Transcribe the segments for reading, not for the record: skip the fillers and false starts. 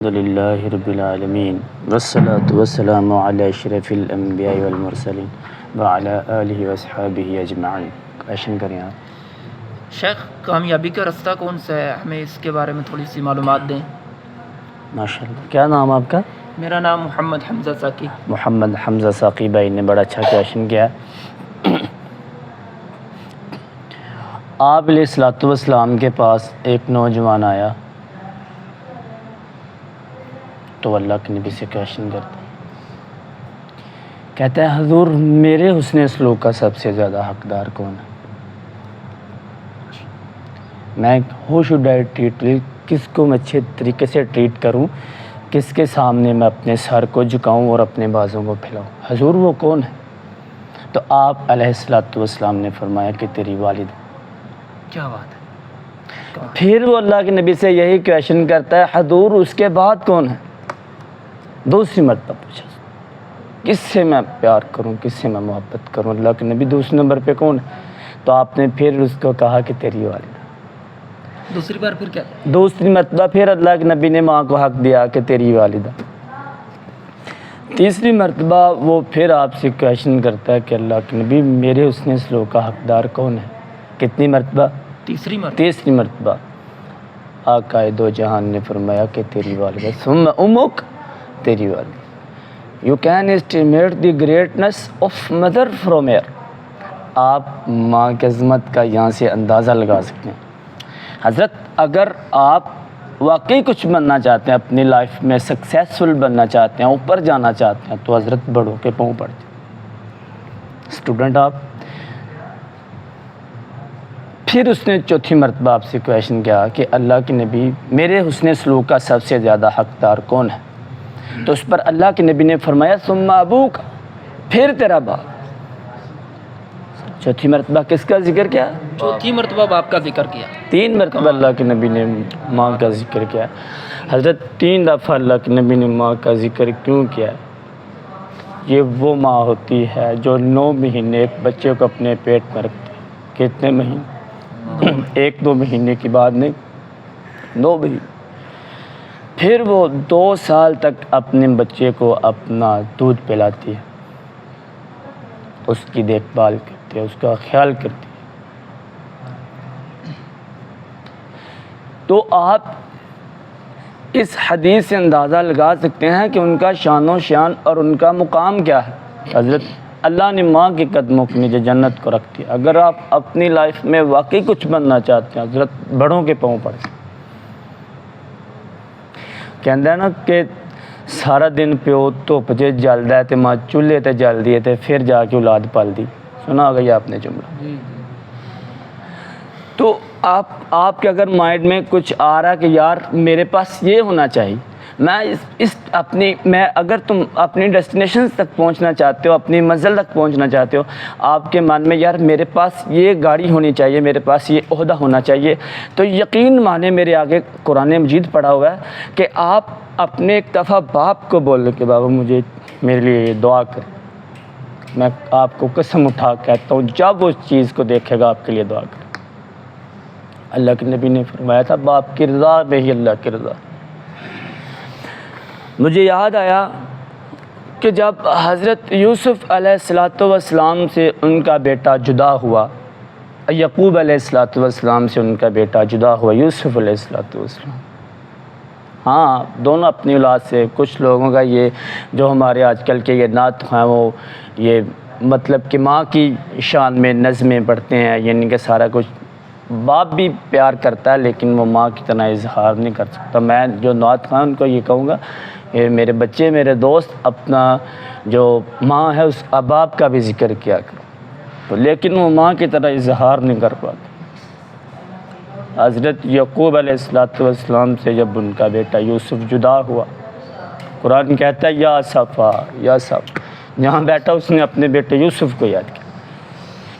الحمدللہ رب العالمین والصلاة والسلام علی اشرف الانبیاء والمرسلین وعلی آلہ واصحابہ اجمعین۔ کویشچن کریں آپ۔ شیخ، کامیابی کا راستہ کون سا ہے؟ ہمیں اس کے بارے میں تھوڑی سی معلومات دیں۔ ماشاءاللہ، کیا نام آپ کا؟ میرا نام محمد حمزہ ساقی۔ محمد حمزہ ساقی بھائی نے بڑا اچھا کویشچن کیا۔ آپ علیہ الصلوۃ والسلام کے پاس ایک نوجوان آیا تو اللہ کے نبی سے کویشچن کرتا ہے، کہتا ہے حضور میرے حسن سلوک کا سب سے زیادہ حقدار کون ہے؟ میں ہو شوڈ آئی ٹریٹ، کس کو میں اچھے طریقے سے ٹریٹ کروں، کس کے سامنے میں اپنے سر کو جھکاؤں اور اپنے بازوں کو پھیلاؤں؟ حضور وہ کون ہے؟ تو آپ علیہ الصلوۃ والسلام نے فرمایا کہ تیری والدہ۔ کیا بات ہے! پھر وہ اللہ کے نبی سے یہی کویشچن کرتا ہے، حضور اس کے بعد کون ہے؟ دوسری مرتبہ پوچھا، کس سے میں پیار کروں، کس سے میں محبت کروں؟ اللہ کے نبی دوسرے نمبر پہ کون ہے؟ تو آپ نے پھر اس کو کہا کہ تیری والدہ۔ دوسری بار پھر کیا؟ دوسری مرتبہ پھر اللہ کے نبی نے ماں کو حق دیا کہ تیری والدہ۔ تیسری مرتبہ وہ پھر آپ سے کویشچن کرتا ہے کہ اللہ کے نبی میرے حسن سلوک کا حقدار کون ہے؟ کتنی مرتبہ؟ تیسری مرتبہ آقا دو جہان نے فرمایا کہ تیری والدہ، ثم امک، تیری والدہ۔ You can estimate the greatness of mother from ear. آپ ماں کی عظمت کا یہاں سے اندازہ لگا سکتے ہیں۔ حضرت اگر آپ واقعی کچھ بننا چاہتے ہیں، اپنی لائف میں سکسیسفل بننا چاہتے ہیں، اوپر جانا چاہتے ہیں، تو حضرت بڑوں کے پاؤں پڑتے ہیں۔ اسٹوڈنٹ آپ، پھر اس نے چوتھی مرتبہ آپ سے کویشچن کیا کہ اللہ کے نبی میرے حسن سلوک کا سب سے زیادہ حقدار کون ہے؟ تو اس پر اللہ کے نبی نے فرمایا ثم ابوک، پھر تیرا باپ۔ چوتھی مرتبہ کس کا ذکر کیا؟ چوتھی مرتبہ باپ کا ذکر کیا۔ تین مرتبہ اللہ کے نبی نے ماں کا ذکر کیا۔ حضرت تین دفعہ اللہ کے نبی نے ماں کا ذکر کیوں کیا؟ یہ وہ ماں ہوتی ہے جو 9 مہینے ایک بچے کو اپنے پیٹ میں رکھتی ہے۔ کتنے مہینے؟ 1-2 مہینے کی بات نہیں، 9 مہینے۔ پھر وہ 2 سال تک اپنے بچے کو اپنا دودھ پلاتی ہے، اس کی دیکھ بھال کرتی ہے، اس کا خیال کرتی ہے۔ تو آپ اس حدیث سے اندازہ لگا سکتے ہیں کہ ان کا شان و شان اور ان کا مقام کیا ہے۔ حضرت اللہ نے ماں کے قدموں کے نیچے جنت کو رکھ دیا۔ اگر آپ اپنی لائف میں واقعی کچھ بننا چاہتے ہیں، حضرت بڑوں کے پاؤں پڑے۔ کہندہ ہے نا کہ سارا دن پیو دھوپ چ جلدا ہے تے ماں چولہے تے جل دی ہے تے پھر جا کے اولاد پل دی۔ سنا ہوگا یہ آپ نے جملہ۔ تو آپ کے اگر مائنڈ میں کچھ آ رہا ہے کہ یار میرے پاس یہ ہونا چاہیے، میں اگر تم اپنی ڈیسٹینیشن تک پہنچنا چاہتے ہو، اپنی منزل تک پہنچنا چاہتے ہو، آپ کے من میں یار میرے پاس یہ گاڑی ہونی چاہیے، میرے پاس یہ عہدہ ہونا چاہیے، تو یقین مانے میرے آگے قرآن مجید پڑھا ہوا ہے کہ آپ اپنے ایک دفعہ باپ کو بول لو کہ بابا مجھے میرے لیے یہ دعا کر۔ میں آپ کو قسم اٹھا کہتا ہوں جب اس چیز کو دیکھے گا آپ کے لیے دعا کر۔ اللہ کے نبی نے فرمایا تھا باپ کی رضا میں ہی اللہ کی رضا۔ مجھے یاد آیا کہ جب حضرت یوسف علیہ السلام سے ان کا بیٹا جدا ہوا، یعقوب علیہ السلام سے ان کا بیٹا جدا ہوا، یوسف علیہ السلام، ہاں دونوں اپنی اولاد سے۔ کچھ لوگوں کا یہ جو ہمارے آج کل کے یہ نعت ہیں وہ یہ مطلب کہ ماں کی شان میں نظمیں پڑھتے ہیں، یعنی کہ سارا کچھ باپ بھی پیار کرتا ہے لیکن وہ ماں کی طرح اظہار نہیں کر سکتا۔ میں جو نعت خواہ ان کو یہ کہوں گا کہ میرے بچے، میرے دوست، اپنا جو ماں ہے اس باپ کا بھی ذکر کیا کرو، تو لیکن وہ ماں کی طرح اظہار نہیں کر پاتے۔ حضرت یعقوب علیہ السلام سے جب ان کا بیٹا یوسف جدا ہوا، قرآن کہتا ہے یا صفا یا صفا، جہاں بیٹھا اس نے اپنے بیٹے یوسف کو یاد کیا۔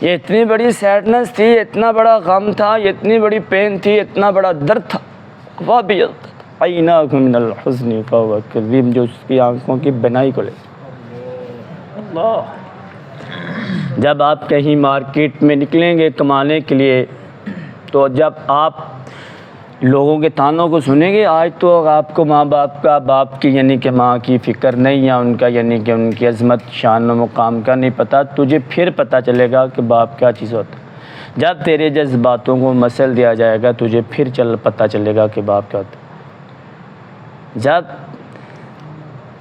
یہ اتنی بڑی سیڈنس تھی، اتنا بڑا غم تھا، یہ اتنی بڑی پین تھی، اتنا بڑا درد تھا، عیناہ من الحزن فہو کظیم، جو اس کی آنکھوں کی بنائی کو لے۔ جب آپ کہیں مارکیٹ میں نکلیں گے کمانے کے لیے، تو جب آپ لوگوں کے تانوں کو سنیں گے. آج تو آپ کو ماں باپ کا، باپ کی یعنی کہ ماں کی فکر نہیں، یا ان کا یعنی کہ ان کی عظمت شان و مقام کا نہیں پتہ. تجھے پھر پتہ چلے گا کہ باپ کیا چیز ہوتا ہے. جب تیرے جذباتوں کو مسل دیا جائے گا تجھے پھر پتہ چلے گا کہ باپ کیا ہوتا ہے. جب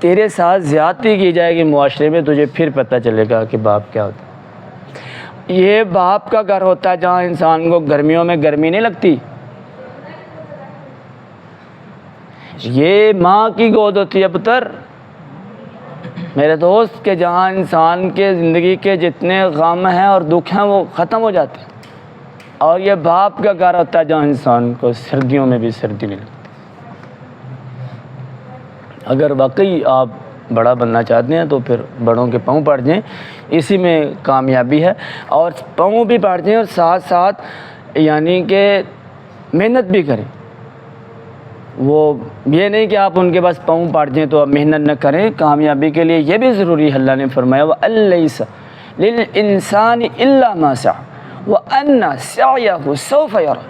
تیرے ساتھ زیادتی کی جائے گی معاشرے میں تجھے پھر پتہ چلے گا کہ باپ کیا ہوتا ہے. یہ باپ کا گھر ہوتا ہے جہاں انسان کو گرمیوں میں گرمی نہیں لگتی. یہ ماں کی گود ہوتی ہے پتر میرے دوست، کہ جہاں انسان کے زندگی کے جتنے غم ہیں اور دکھ ہیں وہ ختم ہو جاتے ہیں. اور یہ باپ کا گھر ہوتا ہے جہاں انسان کو سردیوں میں بھی سردی نہیں لگتی. اگر واقعی آپ بڑا بننا چاہتے ہیں تو پھر بڑوں کے پاؤں پڑ جائیں، اسی میں کامیابی ہے. اور پاؤں بھی پڑ جائیں اور ساتھ ساتھ یعنی کہ محنت بھی کریں. وہ یہ نہیں کہ آپ ان کے پاس پاؤں پڑ جائیں تو آپ محنت نہ کریں. کامیابی کے لیے یہ بھی ضروری ہے. اللہ نے فرمایا وَأَلَّيْسَ لِلْإِنسَانِ إِلَّا مَا سَعَى وَأَنَّ سَعْيَهُ سَوْفَ يَرَى.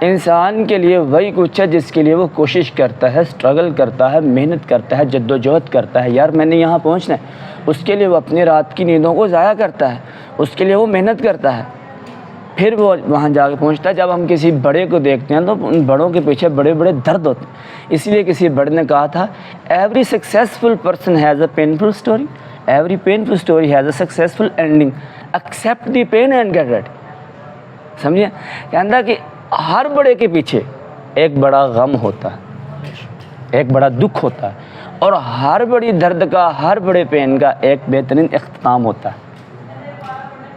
انسان کے لیے وہی کچھ ہے جس کے لیے وہ کوشش کرتا ہے، اسٹرگل کرتا ہے، محنت کرتا ہے، جد و جہد کرتا ہے. یار میں نے یہاں پہنچنا ہے، اس کے لیے وہ اپنی رات کی نیندوں کو ضائع کرتا ہے، اس کے لیے وہ محنت کرتا ہے، پھر وہ وہاں جا کے پہنچتا ہے. جب ہم کسی بڑے کو دیکھتے ہیں تو ان بڑوں کے پیچھے بڑے بڑے درد ہوتے ہیں. اس لیے کسی بڑے نے کہا تھا every successful person has a painful story, every painful story has a successful ending, accept the pain and get ready. سمجھے؟ کہتا کہ ہر بڑے کے پیچھے ایک بڑا غم ہوتا ہے، ایک بڑا دکھ ہوتا ہے، اور ہر بڑی درد کا، ہر بڑے پین کا ایک بہترین اختتام ہوتا ہے.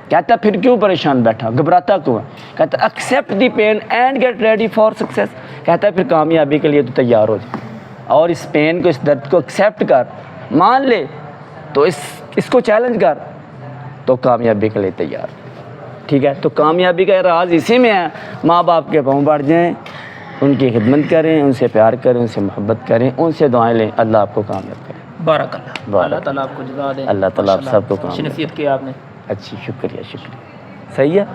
کہتا پھر کیوں پریشان بیٹھا، گھبراتا کیوں ہے؟ کہتا accept the pain and get ready for success. کہتا پھر کامیابی کے لیے تو تیار ہو جائے، اور اس پین کو، اس درد کو ایکسیپٹ کر، مان لے، تو اس کو چیلنج کر، تو کامیابی کے لیے تیار. ٹھیک ہے؟ تو کامیابی کا راز اسی میں ہے. ماں باپ کے پاؤں پڑ جائیں، ان کی خدمت کریں، ان سے پیار کریں، ان سے محبت کریں، ان سے دعائیں لیں. اللہ آپ کو کامیاب کرے. بارک اللہ. اللہ تعالیٰ آپ کو جزا دے. اللہ تعالیٰ آپ سب کو کامیاب. اچھی نصیحت کی آپ نے. اچھی، شکریہ. صحیح ہے.